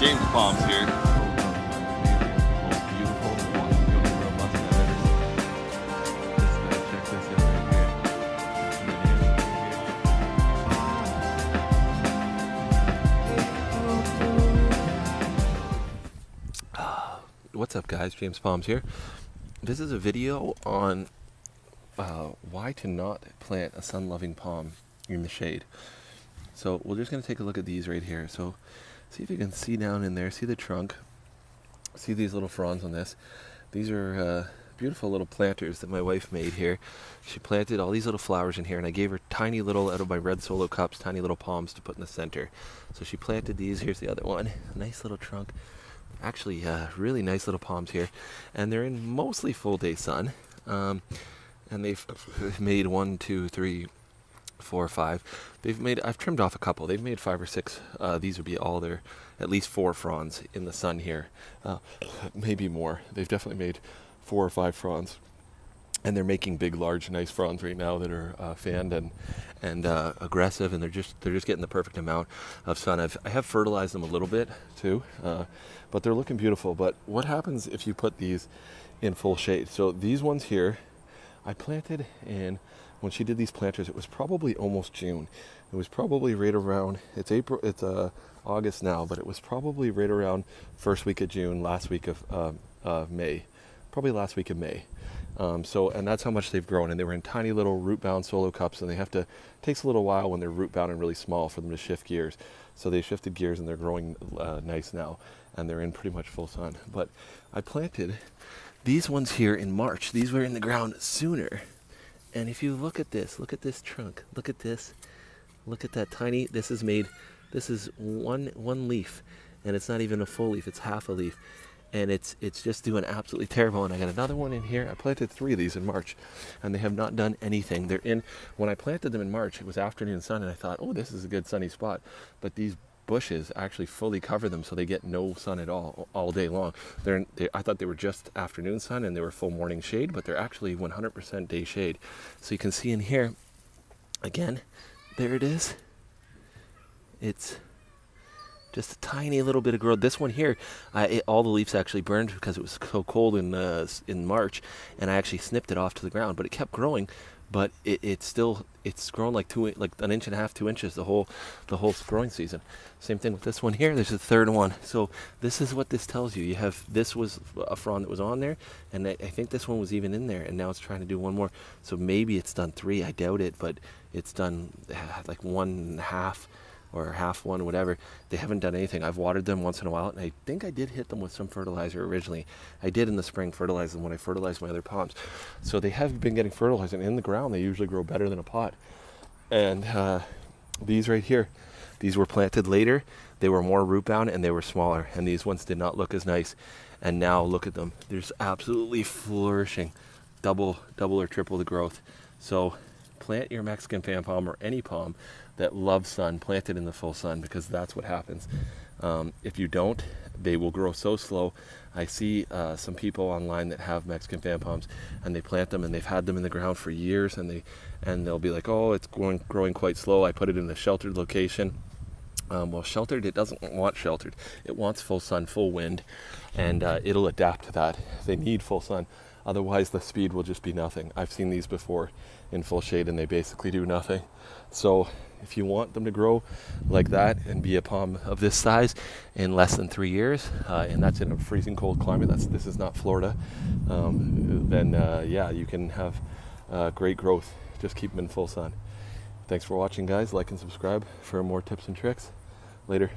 James Palms here. What's up guys, James Palms here. This is a video on why to not plant a sun-loving palm in the shade. So we're just going to take a look at these right here. So see if you can see down in there, see the trunk, see these little fronds on this. These are beautiful little planters that my wife made here. She planted all these little flowers in here, and I gave her tiny little, out of my red solo cups, tiny little palms to put in the center. So she planted these. Here's the other one. Nice little trunk. Actually, really nice little palms here, and they're in mostly full day sun. And they've made 1, 2, 3, 4, 5. I've trimmed off a couple. They've made 5 or 6. These would be all their, at least 4 fronds in the sun here. Maybe more. They've definitely made 4 or 5 fronds. And they're making big, large, nice fronds right now that are fanned and aggressive, and they're just getting the perfect amount of sun. I have fertilized them a little bit too, but they're looking beautiful. But what happens if you put these in full shade? So these ones here, I planted in, when she did these planters, it was probably almost June. It was probably right around, it's April, it's August now, but it was probably right around first week of June, last week of May, probably last week of May. And that's how much they've grown, and they were in tiny little root-bound solo cups, and it takes a little while when they're root-bound and really small for them to shift gears. So they shifted gears, and they're growing nice now, and they're in pretty much full sun. But I planted these ones here in March. These were in the ground sooner. And if you look at this trunk, look at this, look at that tiny, this is one leaf, and it's not even a full leaf, it's half a leaf. And it's just doing absolutely terrible. And I got another one in here. I planted 3 of these in March, and they have not done anything. When I planted them in March, it was afternoon sun, and I thought, oh, this is a good sunny spot. But these bushes actually fully cover them, so they get no sun at all day long. I thought they were just afternoon sun and they were full morning shade, but they're actually 100% day shade. So you can see in here, again, there it is. It's just a tiny little bit of growth. This one here, all the leaves actually burned because it was so cold in March, and I actually snipped it off to the ground. But it kept growing, but it's grown like 1.5 inches, 2 inches the whole growing season. Same thing with this one here. There's a third one. So this is what this tells you. This was a frond that was on there, and I think this one was even in there, and now it's trying to do one more. So maybe it's done 3. I doubt it, but it's done like 1.5. or half one, whatever. They haven't done anything. I've watered them once in a while, and I think I did hit them with some fertilizer originally. I did in the spring fertilize them when I fertilized my other palms. So they have been getting fertilized, and in the ground they usually grow better than a pot. And these right here, these were planted later. They were more root bound and they were smaller, and these ones did not look as nice. And now look at them. They're just absolutely flourishing. Double or triple the growth. So plant your Mexican fan palm, or any palm that loves sun, plant it in the full sun, because that's what happens. If you don't, they will grow so slow. I see some people online that have Mexican fan palms, and they plant them, and they've had them in the ground for years, and they'll be like, oh, it's growing quite slow. I put it in a sheltered location. Well, sheltered, it doesn't want sheltered. It wants full sun, full wind, and it'll adapt to that. They need full sun. Otherwise, the speed will just be nothing. I've seen these before in full shade, and they basically do nothing. So if you want them to grow like that and be a palm of this size in less than 3 years, and that's in a freezing cold climate, this is not Florida, then yeah, you can have great growth. Just keep them in full sun. Thanks for watching, guys. Like and subscribe for more tips and tricks. Later.